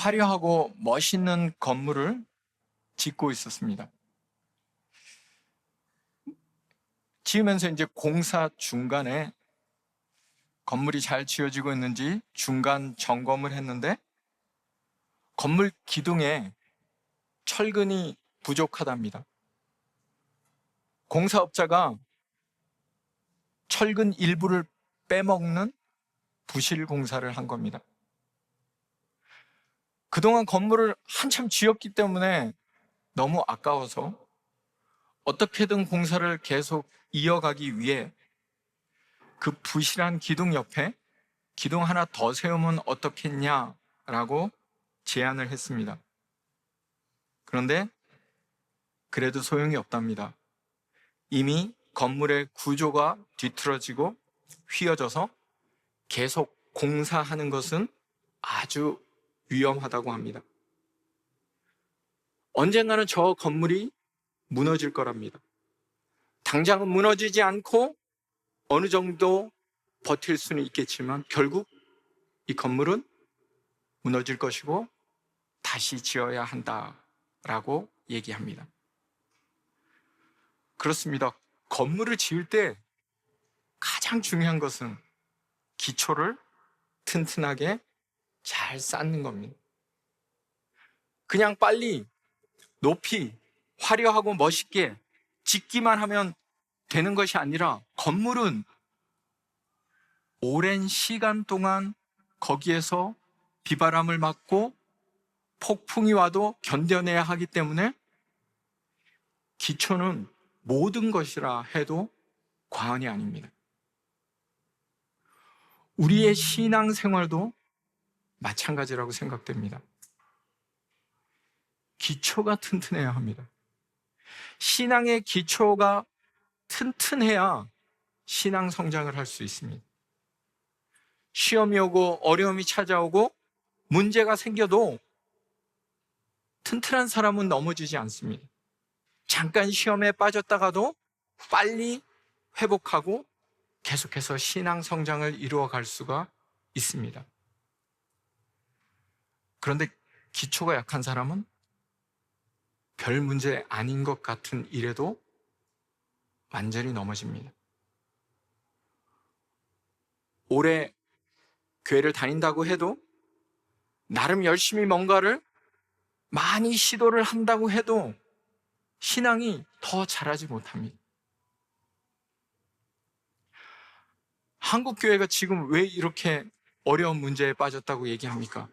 화려하고 멋있는 건물을 짓고 있었습니다. 지으면서 이제 공사 중간에 건물이 잘 지어지고 있는지 중간 점검을 했는데 건물 기둥에 철근이 부족하답니다. 공사업자가 철근 일부를 빼먹는 부실 공사를 한 겁니다. 그동안 건물을 한참 지었기 때문에 너무 아까워서 어떻게든 공사를 계속 이어가기 위해 그 부실한 기둥 옆에 기둥 하나 더 세우면 어떻겠냐라고 제안을 했습니다. 그런데 그래도 소용이 없답니다. 이미 건물의 구조가 뒤틀어지고 휘어져서 계속 공사하는 것은 아주 위험하다고 합니다. 언젠가는 저 건물이 무너질 거랍니다. 당장은 무너지지 않고 어느 정도 버틸 수는 있겠지만 결국 이 건물은 무너질 것이고 다시 지어야 한다라고 얘기합니다. 그렇습니다. 건물을 지을 때 가장 중요한 것은 기초를 튼튼하게 잘 쌓는 겁니다. 그냥 빨리 높이 화려하고 멋있게 짓기만 하면 되는 것이 아니라 건물은 오랜 시간 동안 거기에서 비바람을 맞고 폭풍이 와도 견뎌내야 하기 때문에 기초는 모든 것이라 해도 과언이 아닙니다. 우리의 신앙생활도 마찬가지라고 생각됩니다. 기초가 튼튼해야 합니다. 신앙의 기초가 튼튼해야 신앙 성장을 할 수 있습니다. 시험이 오고 어려움이 찾아오고 문제가 생겨도 튼튼한 사람은 넘어지지 않습니다. 잠깐 시험에 빠졌다가도 빨리 회복하고 계속해서 신앙 성장을 이루어갈 수가 있습니다. 그런데 기초가 약한 사람은 별 문제 아닌 것 같은 일에도 완전히 넘어집니다. 오래 교회를 다닌다고 해도 나름 열심히 뭔가를 많이 시도를 한다고 해도 신앙이 더 자라지 못합니다. 한국 교회가 지금 왜 이렇게 어려운 문제에 빠졌다고 얘기합니까?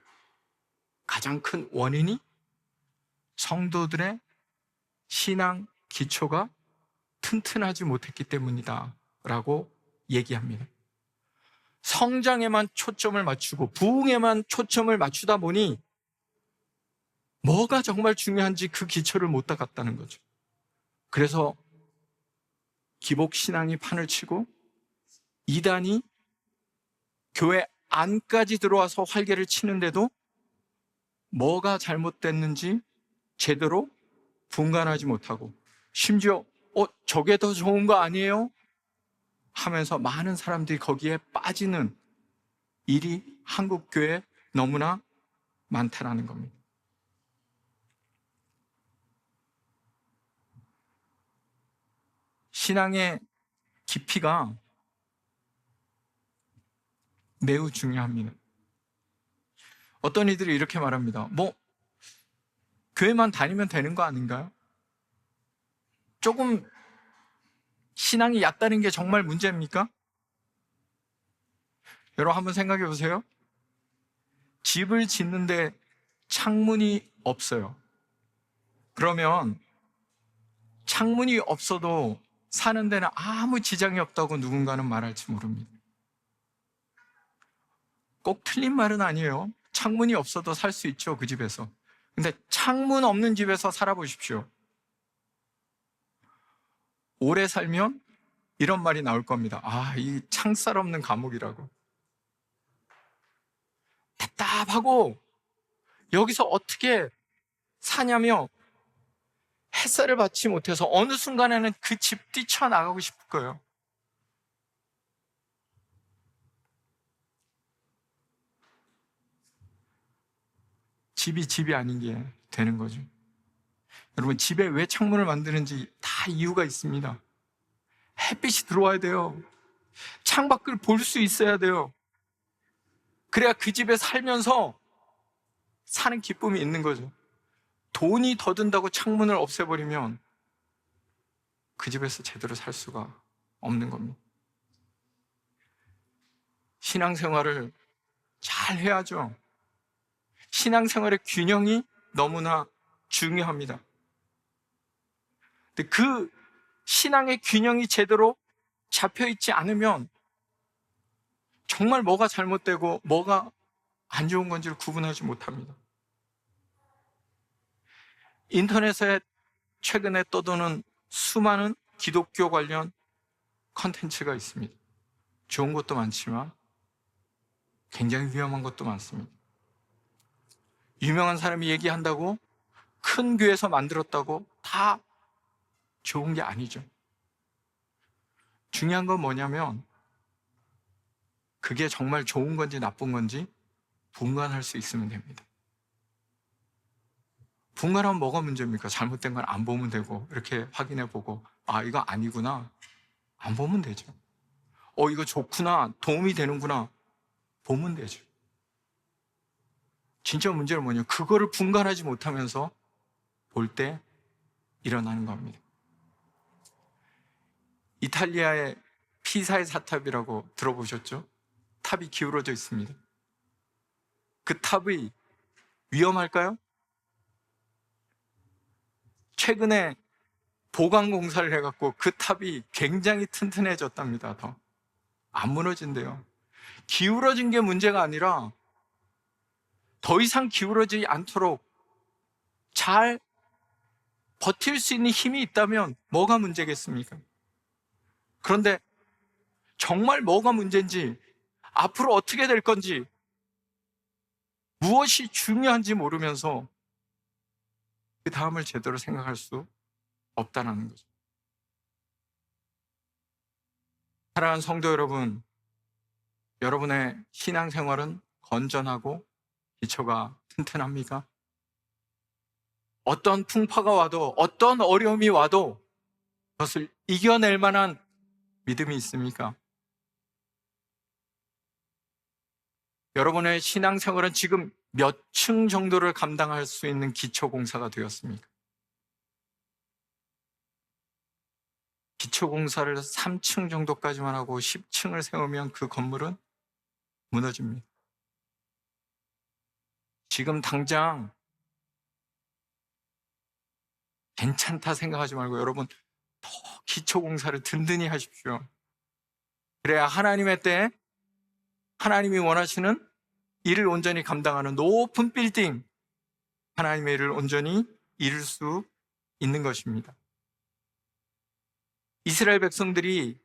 가장 큰 원인이 성도들의 신앙 기초가 튼튼하지 못했기 때문이다 라고 얘기합니다. 성장에만 초점을 맞추고 부흥에만 초점을 맞추다 보니 뭐가 정말 중요한지 그 기초를 못 닦았다는 거죠. 그래서 기복신앙이 판을 치고 이단이 교회 안까지 들어와서 활개를 치는데도 뭐가 잘못됐는지 제대로 분간하지 못하고 심지어 저게 더 좋은 거 아니에요? 하면서 많은 사람들이 거기에 빠지는 일이 한국 교회에 너무나 많다라는 겁니다. 신앙의 깊이가 매우 중요합니다. 어떤 이들이 이렇게 말합니다. 교회만 다니면 되는 거 아닌가요? 조금 신앙이 얕다는 게 정말 문제입니까? 여러분 한번 생각해 보세요. 집을 짓는데 창문이 없어요. 그러면 창문이 없어도 사는 데는 아무 지장이 없다고 누군가는 말할지 모릅니다. 꼭 틀린 말은 아니에요. 창문이 없어도 살 수 있죠, 그 집에서. 근데 창문 없는 집에서 살아보십시오. 오래 살면 이런 말이 나올 겁니다. 이 창살 없는 감옥이라고. 답답하고 여기서 어떻게 사냐며 햇살을 받지 못해서 어느 순간에는 그 집 뛰쳐나가고 싶을 거예요. 집이 아닌 게 되는 거죠. 여러분, 집에 왜 창문을 만드는지 다 이유가 있습니다. 햇빛이 들어와야 돼요. 창밖을 볼 수 있어야 돼요. 그래야 그 집에 살면서 사는 기쁨이 있는 거죠. 돈이 더 든다고 창문을 없애버리면 그 집에서 제대로 살 수가 없는 겁니다. 신앙생활을 잘 해야죠. 신앙생활의 균형이 너무나 중요합니다. 근데 그 신앙의 균형이 제대로 잡혀있지 않으면 정말 뭐가 잘못되고 뭐가 안 좋은 건지를 구분하지 못합니다. 인터넷에 최근에 떠도는 수많은 기독교 관련 컨텐츠가 있습니다. 좋은 것도 많지만 굉장히 위험한 것도 많습니다. 유명한 사람이 얘기한다고 큰 교회에서 만들었다고 다 좋은 게 아니죠. 중요한 건 뭐냐면 그게 정말 좋은 건지 나쁜 건지 분간할 수 있으면 됩니다. 분간하면 뭐가 문제입니까? 잘못된 건 안 보면 되고 이렇게 확인해 보고 이거 아니구나 안 보면 되죠. 이거 좋구나 도움이 되는구나 보면 되죠. 진짜 문제는 뭐냐면 그거를 분간하지 못하면서 볼 때 일어나는 겁니다. 이탈리아의 피사의 사탑이라고 들어보셨죠? 탑이 기울어져 있습니다. 그 탑이 위험할까요? 최근에 보강 공사를 해갖고 그 탑이 굉장히 튼튼해졌답니다. 더 안 무너진대요. 기울어진 게 문제가 아니라 더 이상 기울어지지 않도록 잘 버틸 수 있는 힘이 있다면 뭐가 문제겠습니까? 그런데 정말 뭐가 문제인지, 앞으로 어떻게 될 건지, 무엇이 중요한지 모르면서 그 다음을 제대로 생각할 수 없다는 거죠. 사랑하는 성도 여러분, 여러분의 신앙생활은 건전하고 기초가 튼튼합니까? 어떤 풍파가 와도, 어떤 어려움이 와도 그것을 이겨낼 만한 믿음이 있습니까? 여러분의 신앙생활은 지금 몇 층 정도를 감당할 수 있는 기초공사가 되었습니까? 기초공사를 3층 정도까지만 하고 10층을 세우면 그 건물은 무너집니다. 지금 당장 괜찮다 생각하지 말고 여러분 더 기초공사를 든든히 하십시오. 그래야 하나님의 때에 하나님이 원하시는 일을 온전히 감당하는 높은 빌딩, 하나님의 일을 온전히 이룰 수 있는 것입니다. 이스라엘 백성들이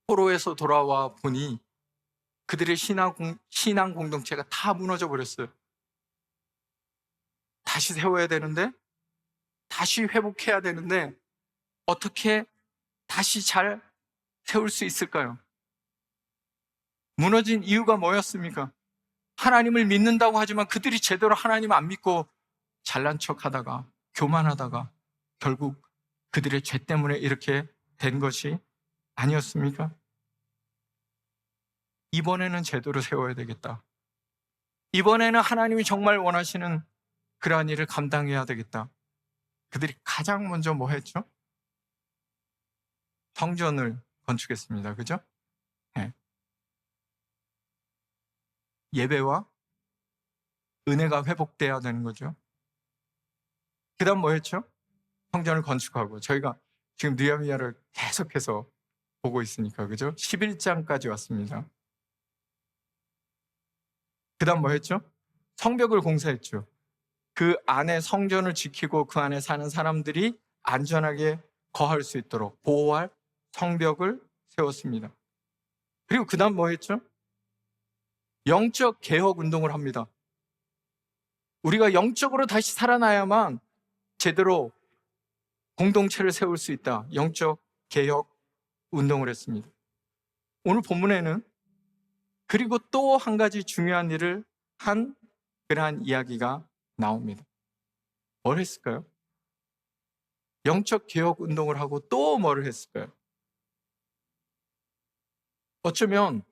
포로에서 돌아와 보니 그들의 신앙 공동체가 다 무너져 버렸어요. 다시 세워야 되는데, 다시 회복해야 되는데 어떻게 다시 잘 세울 수 있을까요? 무너진 이유가 뭐였습니까? 하나님을 믿는다고 하지만 그들이 제대로 하나님 안 믿고 잘난 척 하다가 교만하다가 결국 그들의 죄 때문에 이렇게 된 것이 아니었습니까? 이번에는 제대로 세워야 되겠다. 이번에는 하나님이 정말 원하시는 그러한 일을 감당해야 되겠다. 그들이 가장 먼저 뭐 했죠? 성전을 건축했습니다. 그죠? 네. 예배와 은혜가 회복돼야 되는 거죠. 그 다음 뭐 했죠? 성전을 건축하고, 저희가 지금 느헤미야를 계속해서 보고 있으니까, 그죠? 11장까지 왔습니다. 그 다음 뭐 했죠? 성벽을 공사했죠. 그 안에 성전을 지키고 그 안에 사는 사람들이 안전하게 거할 수 있도록 보호할 성벽을 세웠습니다. 그리고 그 다음 뭐 했죠? 영적 개혁 운동을 합니다. 우리가 영적으로 다시 살아나야만 제대로 공동체를 세울 수 있다. 영적 개혁 운동을 했습니다. 오늘 본문에는 그리고 또 한 가지 중요한 일을 한 그러한 이야기가 나옵니다. 뭘 했을까요? 영적 개혁 운동을 하고 또 뭘 했을까요? 어쩌면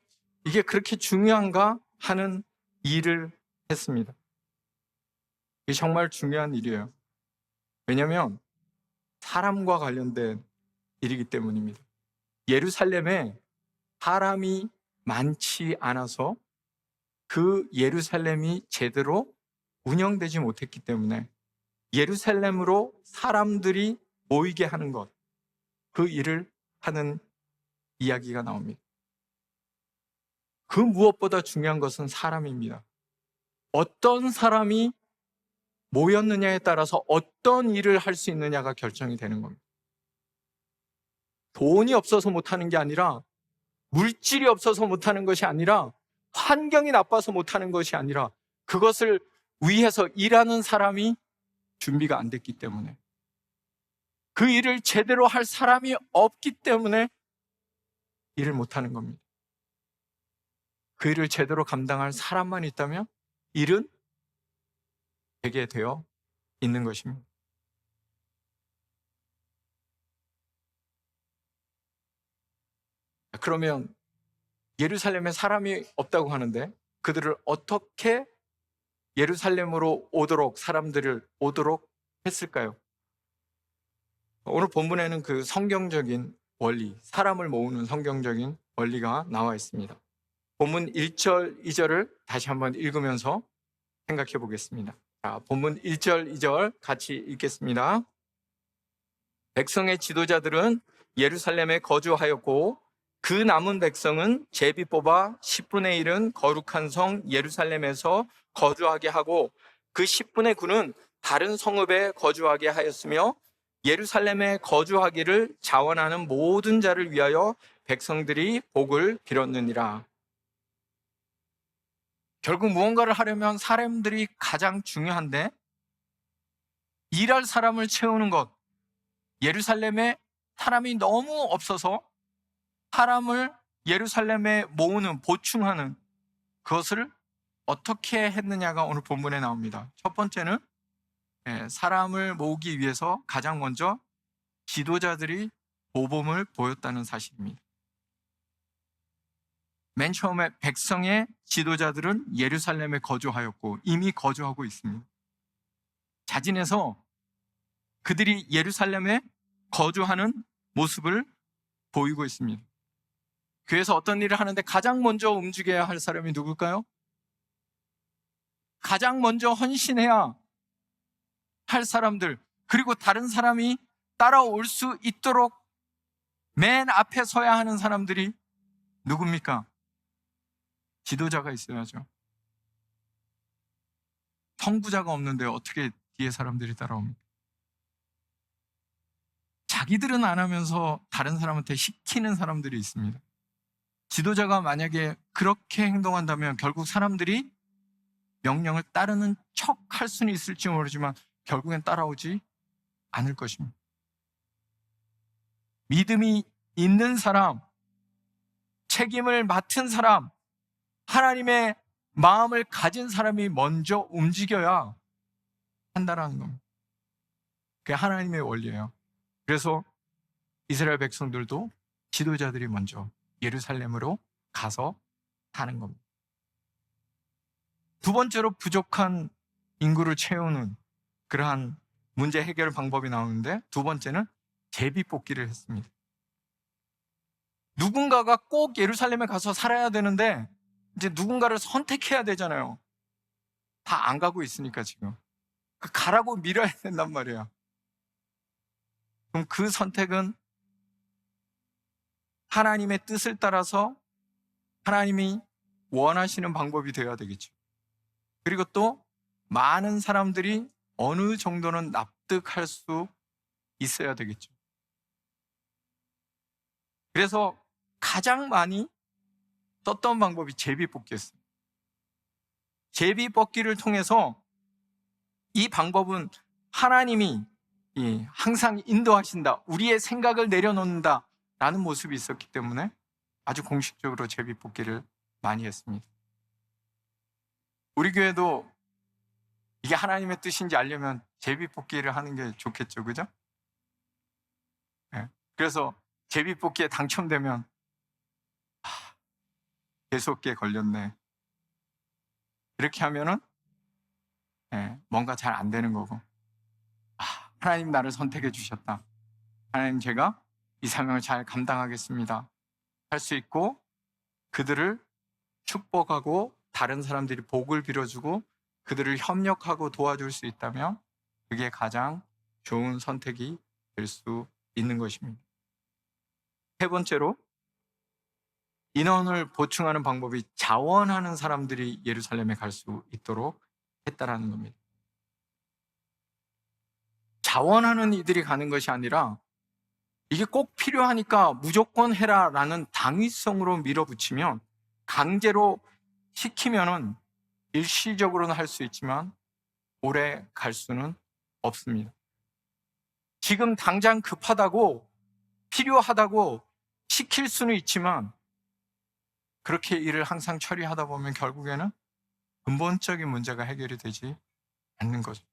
이게 그렇게 중요한가 하는 일을 했습니다. 이게 정말 중요한 일이에요. 왜냐하면 사람과 관련된 일이기 때문입니다. 예루살렘에 사람이 많지 않아서 그 예루살렘이 제대로 운영되지 못했기 때문에 예루살렘으로 사람들이 모이게 하는 것, 그 일을 하는 이야기가 나옵니다. 그 무엇보다 중요한 것은 사람입니다. 어떤 사람이 모였느냐에 따라서 어떤 일을 할 수 있느냐가 결정이 되는 겁니다. 돈이 없어서 못하는 게 아니라, 물질이 없어서 못하는 것이 아니라, 환경이 나빠서 못하는 것이 아니라, 그것을 위해서 일하는 사람이 준비가 안 됐기 때문에, 그 일을 제대로 할 사람이 없기 때문에 일을 못하는 겁니다. 그 일을 제대로 감당할 사람만 있다면 일은 되게 되어 있는 것입니다. 그러면 예루살렘에 사람이 없다고 하는데 그들을 어떻게 예루살렘으로 오도록, 사람들을 오도록 했을까요? 오늘 본문에는 그 성경적인 원리, 사람을 모으는 성경적인 원리가 나와 있습니다. 본문 1절, 2절을 다시 한번 읽으면서 생각해 보겠습니다. 자, 본문 1절, 2절 같이 읽겠습니다. 백성의 지도자들은 예루살렘에 거주하였고 그 남은 백성은 제비 뽑아 10분의 1은 거룩한 성 예루살렘에서 거주하게 하고 그 10분의 9는 다른 성읍에 거주하게 하였으며 예루살렘에 거주하기를 자원하는 모든 자를 위하여 백성들이 복을 빌었느니라. 결국 무언가를 하려면 사람들이 가장 중요한데 일할 사람을 채우는 것, 예루살렘에 사람이 너무 없어서 사람을 예루살렘에 모으는, 보충하는 그것을 어떻게 했느냐가 오늘 본문에 나옵니다. 첫 번째는 사람을 모으기 위해서 가장 먼저 지도자들이 모범을 보였다는 사실입니다. 맨 처음에 백성의 지도자들은 예루살렘에 거주하였고 이미 거주하고 있습니다. 자진해서 그들이 예루살렘에 거주하는 모습을 보이고 있습니다. 교회에서 어떤 일을 하는데 가장 먼저 움직여야 할 사람이 누굴까요? 가장 먼저 헌신해야 할 사람들, 그리고 다른 사람이 따라올 수 있도록 맨 앞에 서야 하는 사람들이 누굽니까? 지도자가 있어야죠. 선구자가 없는데 어떻게 뒤에 사람들이 따라옵니까? 자기들은 안 하면서 다른 사람한테 시키는 사람들이 있습니다. 지도자가 만약에 그렇게 행동한다면 결국 사람들이 명령을 따르는 척 할 수는 있을지 모르지만 결국엔 따라오지 않을 것입니다. 믿음이 있는 사람, 책임을 맡은 사람, 하나님의 마음을 가진 사람이 먼저 움직여야 한다는 겁니다. 그게 하나님의 원리예요. 그래서 이스라엘 백성들도 지도자들이 먼저 예루살렘으로 가서 사는 겁니다. 두 번째로 부족한 인구를 채우는 그러한 문제 해결 방법이 나오는데 두 번째는 제비 뽑기를 했습니다. 누군가가 꼭 예루살렘에 가서 살아야 되는데 이제 누군가를 선택해야 되잖아요. 다 안 가고 있으니까 지금 가라고 밀어야 된단 말이에요. 그럼 그 선택은 하나님의 뜻을 따라서 하나님이 원하시는 방법이 되어야 되겠죠. 그리고 또 많은 사람들이 어느 정도는 납득할 수 있어야 되겠죠. 그래서 가장 많이 썼던 방법이 제비뽑기였습니다. 제비뽑기를 통해서 이 방법은 하나님이 항상 인도하신다, 우리의 생각을 내려놓는다 라는 모습이 있었기 때문에 아주 공식적으로 제비뽑기를 많이 했습니다. 우리 교회도 이게 하나님의 뜻인지 알려면 제비뽑기를 하는 게 좋겠죠, 그죠? 예. 그래서 제비뽑기에 당첨되면 재수없게 걸렸네. 이렇게 하면은 뭔가 잘 안 되는 거고, 하나님 나를 선택해 주셨다. 하나님, 제가 이 사명을 잘 감당하겠습니다. 할 수 있고 그들을 축복하고 다른 사람들이 복을 빌어주고 그들을 협력하고 도와줄 수 있다면 그게 가장 좋은 선택이 될 수 있는 것입니다. 세 번째로, 인원을 보충하는 방법이 자원하는 사람들이 예루살렘에 갈 수 있도록 했다라는 겁니다. 자원하는 이들이 가는 것이 아니라 이게 꼭 필요하니까 무조건 해라라는 당위성으로 밀어붙이면, 강제로 시키면은 일시적으로는 할 수 있지만 오래 갈 수는 없습니다. 지금 당장 급하다고, 필요하다고 시킬 수는 있지만 그렇게 일을 항상 처리하다 보면 결국에는 근본적인 문제가 해결이 되지 않는 거죠.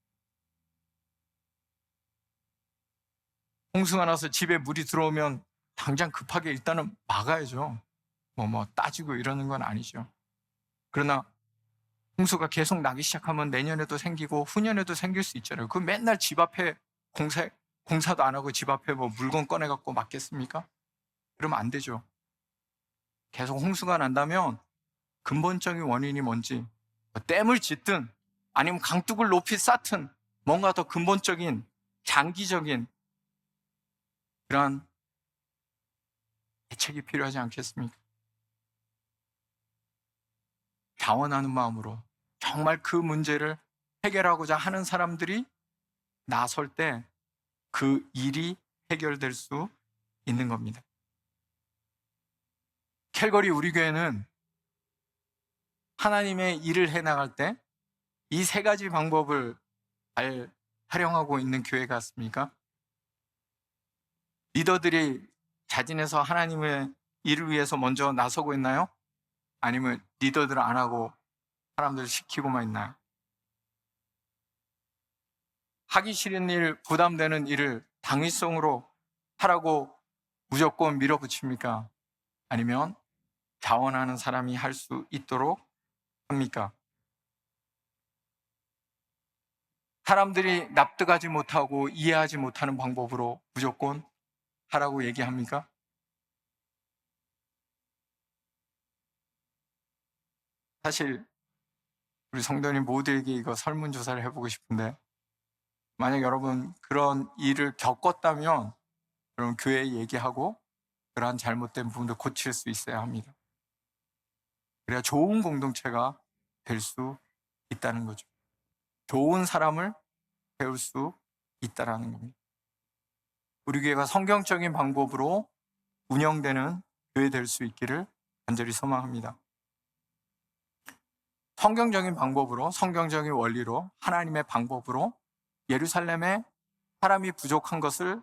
홍수가 나서 집에 물이 들어오면 당장 급하게 일단은 막아야죠. 뭐 따지고 이러는 건 아니죠. 그러나 홍수가 계속 나기 시작하면 내년에도 생기고 후년에도 생길 수 있잖아요. 그 맨날 집 앞에 공사도 안 하고 집 앞에 뭐 물건 꺼내갖고 막겠습니까? 그러면 안 되죠. 계속 홍수가 난다면 근본적인 원인이 뭔지, 댐을 짓든 아니면 강둑을 높이 쌓든 뭔가 더 근본적인 장기적인 그런 대책이 필요하지 않겠습니까? 자원하는 마음으로 정말 그 문제를 해결하고자 하는 사람들이 나설 때 그 일이 해결될 수 있는 겁니다. 캘거리 우리 교회는 하나님의 일을 해나갈 때 이 세 가지 방법을 잘 활용하고 있는 교회 같습니까? 리더들이 자진해서 하나님의 일을 위해서 먼저 나서고 있나요? 아니면 리더들은 안 하고 사람들을 시키고만 있나요? 하기 싫은 일, 부담되는 일을 당위성으로 하라고 무조건 밀어붙입니까? 아니면 자원하는 사람이 할 수 있도록 합니까? 사람들이 납득하지 못하고 이해하지 못하는 방법으로 무조건 하라고 얘기합니까? 사실 우리 성도님 모두에게 이거 설문조사를 해보고 싶은데, 만약 여러분 그런 일을 겪었다면 여러분 교회에 얘기하고 그러한 잘못된 부분도 고칠 수 있어야 합니다. 그래야 좋은 공동체가 될 수 있다는 거죠. 좋은 사람을 배울 수 있다는 겁니다. 우리 교회가 성경적인 방법으로 운영되는 교회 될 수 있기를 간절히 소망합니다. 성경적인 방법으로, 성경적인 원리로, 하나님의 방법으로 예루살렘에 사람이 부족한 것을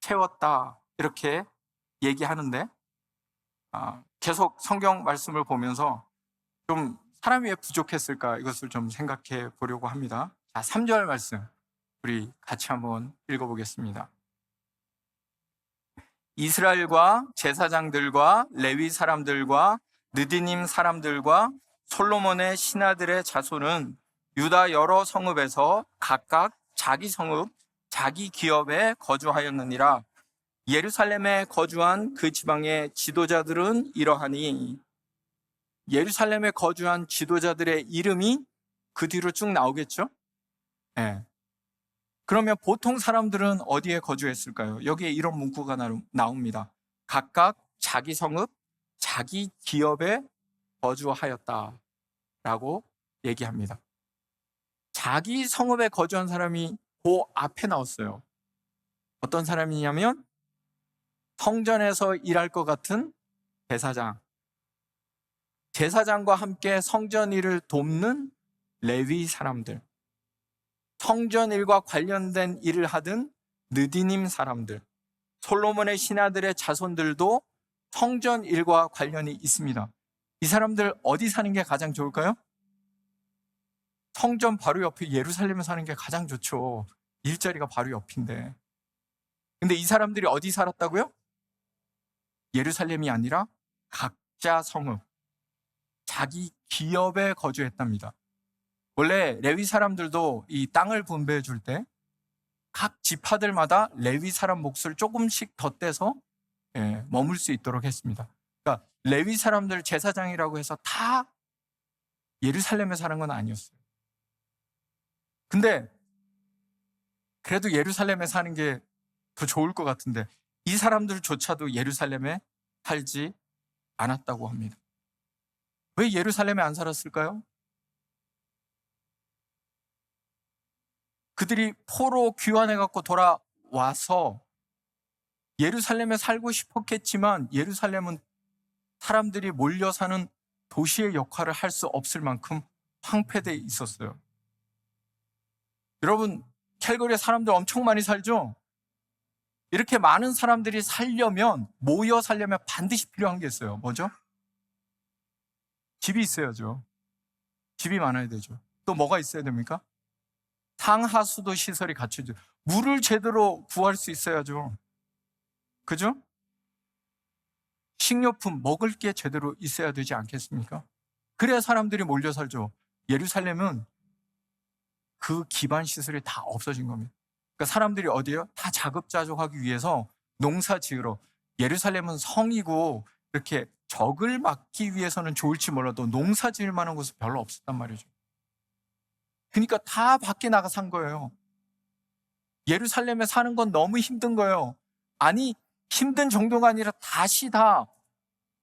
채웠다, 이렇게 얘기하는데, 계속 성경 말씀을 보면서 좀 사람이 왜 부족했을까, 이것을 좀 생각해 보려고 합니다. 자, 3절 말씀 우리 같이 한번 읽어보겠습니다. 이스라엘과 제사장들과 레위 사람들과 느디님 사람들과 솔로몬의 신하들의 자손은 유다 여러 성읍에서 각각 자기 성읍, 자기 기업에 거주하였느니라. 예루살렘에 거주한 그 지방의 지도자들은 이러하니, 예루살렘에 거주한 지도자들의 이름이 그 뒤로 쭉 나오겠죠? 네. 그러면 보통 사람들은 어디에 거주했을까요? 여기에 이런 문구가 나옵니다. 각각 자기 성읍, 자기 기업에 거주하였다라고 얘기합니다. 자기 성읍에 거주한 사람이 그 앞에 나왔어요. 어떤 사람이냐면 성전에서 일할 것 같은 제사장, 제사장과 함께 성전 일을 돕는 레위 사람들, 성전 일과 관련된 일을 하던 느디님 사람들, 솔로몬의 신하들의 자손들도 성전 일과 관련이 있습니다. 이 사람들 어디 사는 게 가장 좋을까요? 성전 바로 옆에 예루살렘에 사는 게 가장 좋죠. 일자리가 바로 옆인데. 근데 이 사람들이 어디 살았다고요? 예루살렘이 아니라 각자 성읍, 자기 기업에 거주했답니다. 원래 레위 사람들도 이 땅을 분배해 줄 때 각 지파들마다 레위 사람 몫을 조금씩 덧대서 머물 수 있도록 했습니다. 그러니까 레위 사람들 제사장이라고 해서 다 예루살렘에 사는 건 아니었어요. 근데 그래도 예루살렘에 사는 게 더 좋을 것 같은데 이 사람들조차도 예루살렘에 살지 않았다고 합니다. 왜 예루살렘에 안 살았을까요? 그들이 포로 귀환해갖고 돌아와서 예루살렘에 살고 싶었겠지만 예루살렘은 사람들이 몰려 사는 도시의 역할을 할 수 없을 만큼 황폐되어 있었어요. 여러분, 캘거리에 사람들 엄청 많이 살죠? 이렇게 많은 사람들이 살려면, 모여 살려면 반드시 필요한 게 있어요. 뭐죠? 집이 있어야죠. 집이 많아야 되죠. 또 뭐가 있어야 됩니까? 상하수도 시설이 갖춰져. 물을 제대로 구할 수 있어야죠. 그죠? 식료품, 먹을 게 제대로 있어야 되지 않겠습니까? 그래야 사람들이 몰려 살죠. 예루살렘은 그 기반 시설이 다 없어진 겁니다. 그러니까 사람들이 어디에요? 다 자급자족하기 위해서 농사 지으러. 예루살렘은 성이고 이렇게 적을 막기 위해서는 좋을지 몰라도 농사 지을 만한 곳은 별로 없었단 말이죠. 그러니까 다 밖에 나가 산 거예요. 예루살렘에 사는 건 너무 힘든 거예요. 아니, 힘든 정도가 아니라 다시 다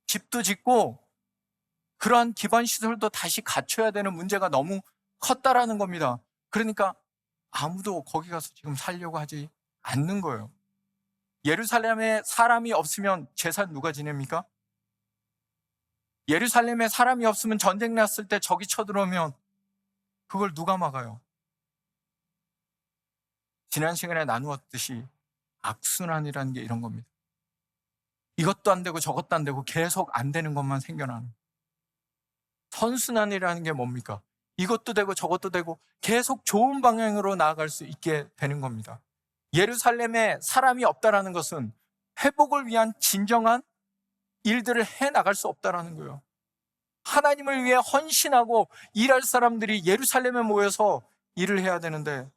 집도 짓고 그러한 기반 시설도 다시 갖춰야 되는 문제가 너무 컸다라는 겁니다. 그러니까 아무도 거기 가서 지금 살려고 하지 않는 거예요. 예루살렘에 사람이 없으면 제사 누가 지냅니까? 예루살렘에 사람이 없으면 전쟁 났을 때 적이 쳐들어오면 그걸 누가 막아요? 지난 시간에 나누었듯이 악순환이라는 게 이런 겁니다. 이것도 안 되고 저것도 안 되고 계속 안 되는 것만 생겨나는. 선순환이라는 게 뭡니까? 이것도 되고 저것도 되고 계속 좋은 방향으로 나아갈 수 있게 되는 겁니다. 예루살렘에 사람이 없다라는 것은 회복을 위한 진정한 일들을 해나갈 수 없다라는 거예요. 하나님을 위해 헌신하고 일할 사람들이 예루살렘에 모여서 일을 해야 되는데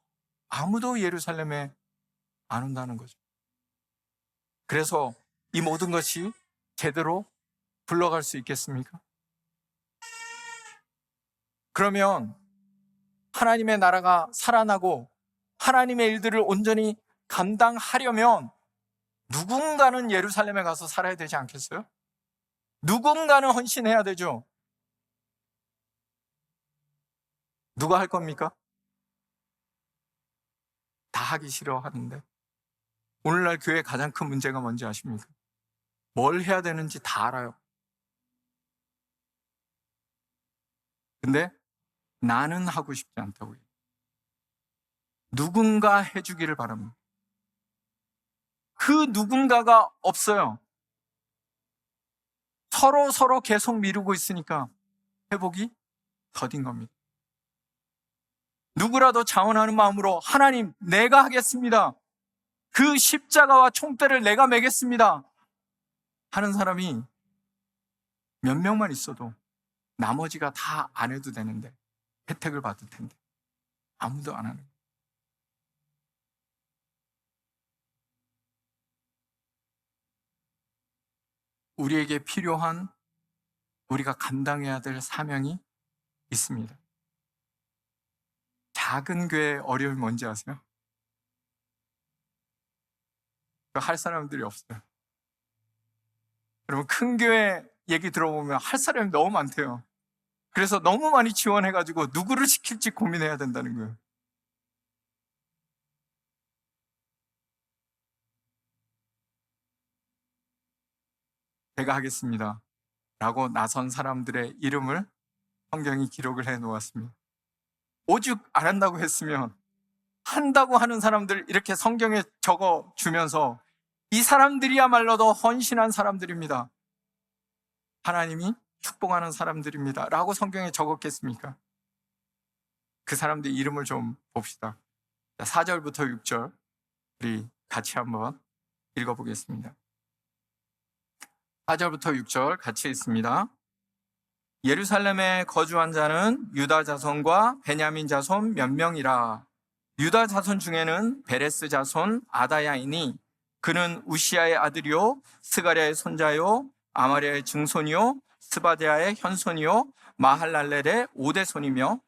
아무도 예루살렘에 안 온다는 거죠. 그래서 이 모든 것이 제대로 굴러갈 수 있겠습니까? 그러면 하나님의 나라가 살아나고 하나님의 일들을 온전히 감당하려면 누군가는 예루살렘에 가서 살아야 되지 않겠어요? 누군가는 헌신해야 되죠. 누가 할 겁니까? 다 하기 싫어하는데. 오늘날 교회의 가장 큰 문제가 뭔지 아십니까? 뭘 해야 되는지 다 알아요. 근데 나는 하고 싶지 않다고요. 누군가 해주기를 바랍니다. 그 누군가가 없어요. 서로 계속 미루고 있으니까 회복이 더딘 겁니다. 누구라도 자원하는 마음으로 하나님, 내가 하겠습니다. 그 십자가와 총대를 내가 매겠습니다. 하는 사람이 몇 명만 있어도 나머지가 다 안 해도 되는데 혜택을 받을 텐데 아무도 안 하는 거예요. 우리에게 필요한 우리가 감당해야 될 사명이 있습니다. 작은 교회의 어려움이 뭔지 아세요? 할 사람들이 없어요. 여러분, 큰 교회 얘기 들어보면 할 사람이 너무 많대요. 그래서 너무 많이 지원해가지고 누구를 시킬지 고민해야 된다는 거예요. 제가 하겠습니다 라고 나선 사람들의 이름을 성경이 기록을 해 놓았습니다. 오죽 안 한다고 했으면 한다고 하는 사람들 이렇게 성경에 적어 주면서 이 사람들이야말로 더 헌신한 사람들입니다. 하나님이 축복하는 사람들입니다 라고 성경에 적었겠습니까? 그 사람들 이름을 좀 봅시다. 4절부터 6절 우리 같이 한번 읽어보겠습니다. 4절부터 6절 같이 읽습니다. 예루살렘에 거주한 자는 유다 자손과 베냐민 자손 몇 명이라. 유다 자손 중에는 베레스 자손 아다야이니 그는 우시아의 아들이요 스가랴의 손자요 아마리아의 증손이요 스바디아의 현손이요 마할랄렐의 오대손이며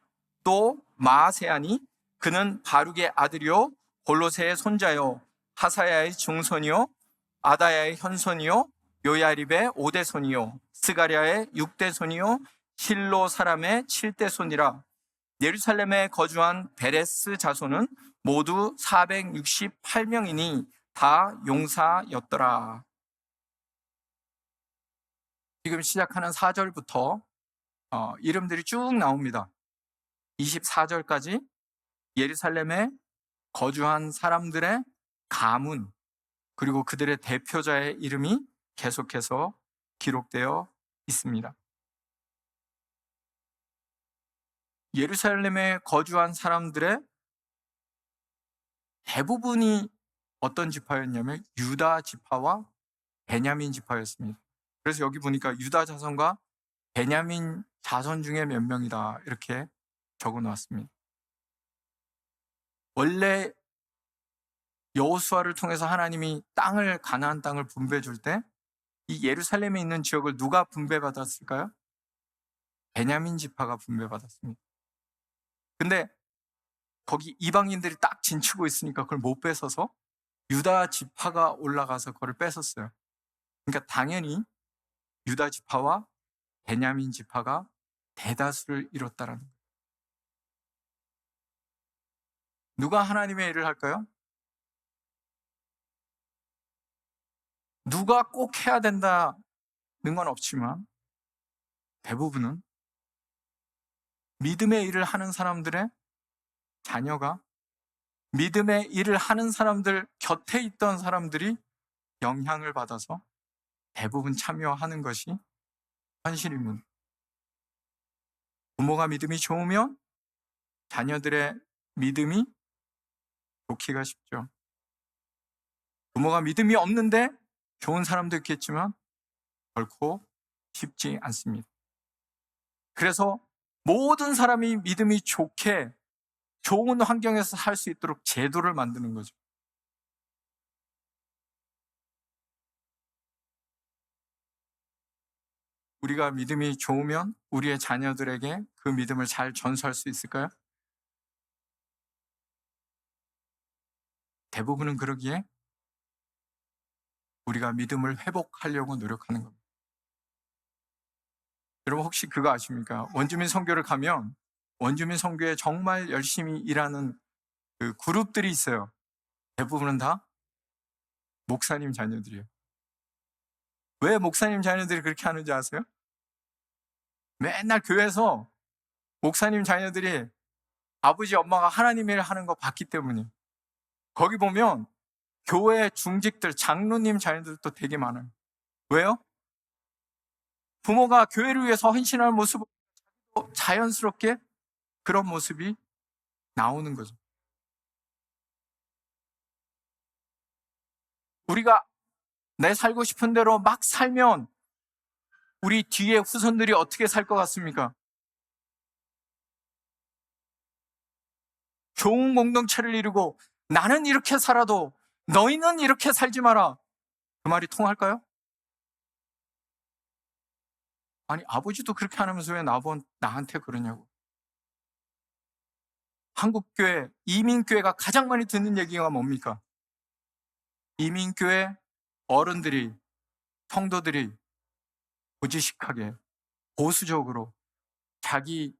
또 마아세아니 그는 바룩의 아들이요 골로새의 손자요 하사야의 증손이요 아다야의 현손이요 요야립의 오대손이요 스가랴의 육대손이요 실로 사람의 7대손이라. 예루살렘에 거주한 베레스 자손은 모두 468명이니 다 용사였더라. 지금 시작하는 4절부터 이름들이 쭉 나옵니다. 24절까지 예루살렘에 거주한 사람들의 가문 그리고 그들의 대표자의 이름이 계속해서 기록되어 있습니다. 예루살렘에 거주한 사람들의 대부분이 어떤 지파였냐면 유다 지파와 베냐민 지파였습니다. 그래서 여기 보니까 유다 자손과 베냐민 자손 중에 몇 명이다 이렇게 적어 놓았습니다. 원래 여호수아를 통해서 하나님이 가나안 땅을 분배해 줄 때 이 예루살렘에 있는 지역을 누가 분배받았을까요? 베냐민 지파가 분배받았습니다. 근데 거기 이방인들이 딱 진치고 있으니까 그걸 못 뺏어서 유다 지파가 올라가서 그걸 뺏었어요. 그러니까 당연히 유다 지파와 베냐민 지파가 대다수를 이뤘다라는 거예요. 누가 하나님의 일을 할까요? 누가 꼭 해야 된다는 건 없지만 대부분은 믿음의 일을 하는 사람들의 자녀가 믿음의 일을 하는 사람들 곁에 있던 사람들이 영향을 받아서 대부분 참여하는 것이 현실입니다. 부모가 믿음이 좋으면 자녀들의 믿음이 좋기가 쉽죠. 부모가 믿음이 없는데 좋은 사람도 있겠지만 결코 쉽지 않습니다. 그래서 모든 사람이 믿음이 좋게 좋은 환경에서 살 수 있도록 제도를 만드는 거죠. 우리가 믿음이 좋으면 우리의 자녀들에게 그 믿음을 잘 전수할 수 있을까요? 대부분은 그러기에 우리가 믿음을 회복하려고 노력하는 겁니다. 여러분 혹시 그거 아십니까? 원주민 선교를 가면 원주민 선교에 정말 열심히 일하는 그 그룹들이 있어요. 대부분은 다 목사님 자녀들이에요. 왜 목사님 자녀들이 그렇게 하는지 아세요? 맨날 교회에서 목사님 자녀들이 아버지 엄마가 하나님 일 하는 거 봤기 때문이에요. 거기 보면 교회 중직들 장로님 자녀들도 되게 많아요. 왜요? 부모가 교회를 위해서 헌신하는 모습을 자연스럽게 그런 모습이 나오는 거죠. 우리가 내 살고 싶은 대로 막 살면 우리 뒤에 후손들이 어떻게 살 것 같습니까? 좋은 공동체를 이루고 나는 이렇게 살아도 너희는 이렇게 살지 마라. 그 말이 통할까요? 아니 아버지도 그렇게 안 하면서 왜 나한테 그러냐고. 한국교회, 이민교회가 가장 많이 듣는 얘기가 뭡니까? 이민교회 어른들이, 성도들이 고지식하게, 보수적으로 자기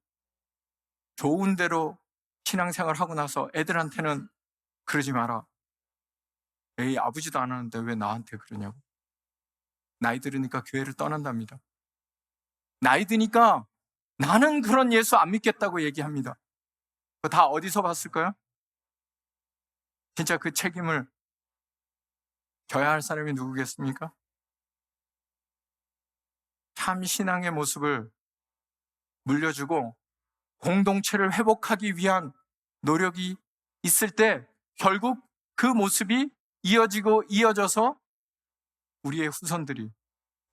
좋은 대로 신앙생활 하고 나서 애들한테는 그러지 마라. 에이, 아버지도 안 하는데 왜 나한테 그러냐고. 나이 들으니까 교회를 떠난답니다. 나이 드니까 나는 그런 예수 안 믿겠다고 얘기합니다. 그거 다 어디서 봤을까요? 진짜 그 책임을 져야 할 사람이 누구겠습니까? 참 신앙의 모습을 물려주고 공동체를 회복하기 위한 노력이 있을 때 결국 그 모습이 이어져서 우리의 후손들이,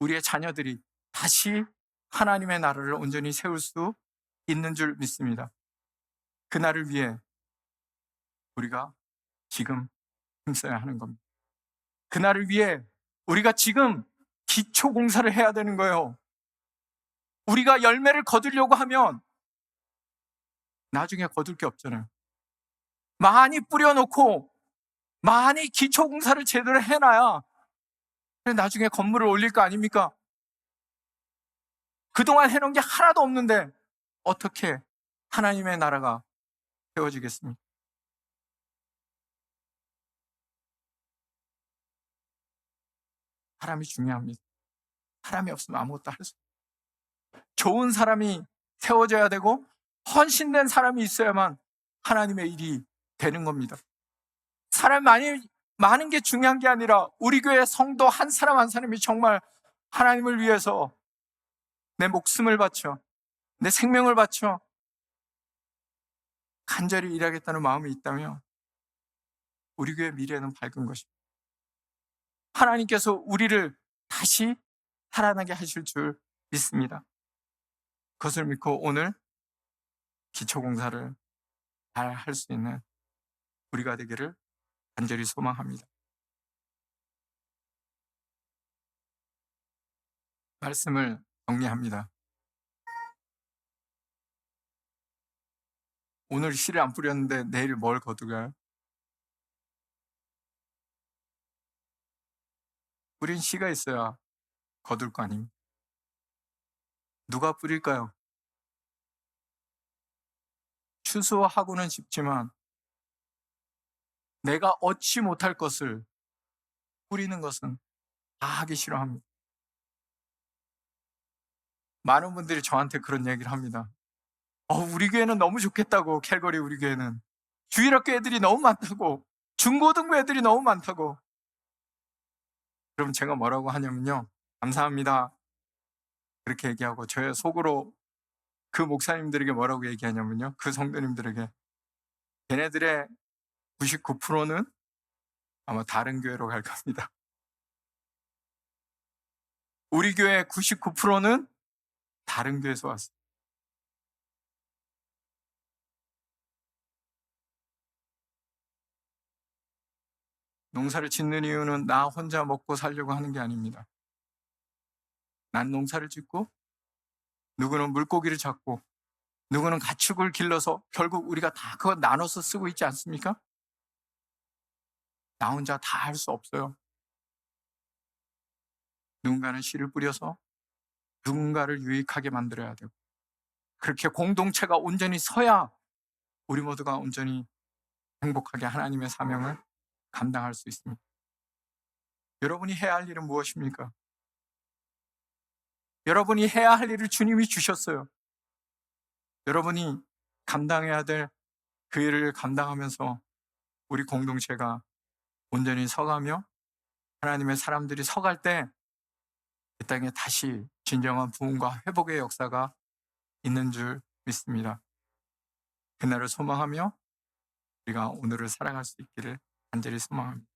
우리의 자녀들이 다시 하나님의 나라를 온전히 세울 수 있는 줄 믿습니다. 그날을 위해 우리가 지금 힘써야 하는 겁니다. 그날을 위해 우리가 지금 기초 공사를 해야 되는 거예요. 우리가 열매를 거두려고 하면 나중에 거둘 게 없잖아요. 많이 뿌려놓고 많이 기초 공사를 제대로 해놔야 나중에 건물을 올릴 거 아닙니까? 그동안 해놓은 게 하나도 없는데 어떻게 하나님의 나라가 세워지겠습니까? 사람이 중요합니다. 사람이 없으면 아무것도 할 수 없어요. 좋은 사람이 세워져야 되고 헌신된 사람이 있어야만 하나님의 일이 되는 겁니다. 사람 많은 게 중요한 게 아니라 우리 교회 성도 한 사람 한 사람이 정말 하나님을 위해서 내 목숨을 바쳐, 내 생명을 바쳐 간절히 일하겠다는 마음이 있다면 우리 교회 미래는 밝은 것입니다. 하나님께서 우리를 다시 살아나게 하실 줄 믿습니다. 그것을 믿고 오늘 기초공사를 잘 할 수 있는 우리가 되기를 간절히 소망합니다. 말씀을 정리합니다. 오늘 씨를 안 뿌렸는데 내일 뭘 거두가요? 뿌린 씨가 있어야 거둘 거 아닙니까? 누가 뿌릴까요? 추수하고는 싶지만 내가 얻지 못할 것을 뿌리는 것은 다 하기 싫어합니다. 많은 분들이 저한테 그런 얘기를 합니다. 우리 교회는 너무 좋겠다고, 캘거리 우리 교회는. 주일학교 애들이 너무 많다고, 중고등부 애들이 너무 많다고. 그럼 제가 뭐라고 하냐면요. 감사합니다. 그렇게 얘기하고 저의 속으로 그 목사님들에게 뭐라고 얘기하냐면요. 그 성도님들에게 걔네들의 99%는 아마 다른 교회로 갈 겁니다. 우리 교회 99%는 다른 교회에서 왔어요. 농사를 짓는 이유는 나 혼자 먹고 살려고 하는 게 아닙니다. 난 농사를 짓고 누구는 물고기를 잡고 누구는 가축을 길러서 결국 우리가 다 그거 나눠서 쓰고 있지 않습니까? 나 혼자 다 할 수 없어요. 누군가는 씨를 뿌려서 누군가를 유익하게 만들어야 되고 그렇게 공동체가 온전히 서야 우리 모두가 온전히 행복하게 하나님의 사명을 감당할 수 있습니다. 여러분이 해야 할 일은 무엇입니까? 여러분이 해야 할 일을 주님이 주셨어요. 여러분이 감당해야 될 그 일을 감당하면서 우리 공동체가 온전히 서가며 하나님의 사람들이 서갈 때 이 땅에 다시 진정한 부흥과 회복의 역사가 있는 줄 믿습니다. 그날을 소망하며 우리가 오늘을 살아갈 수 있기를 간절히 소망합니다.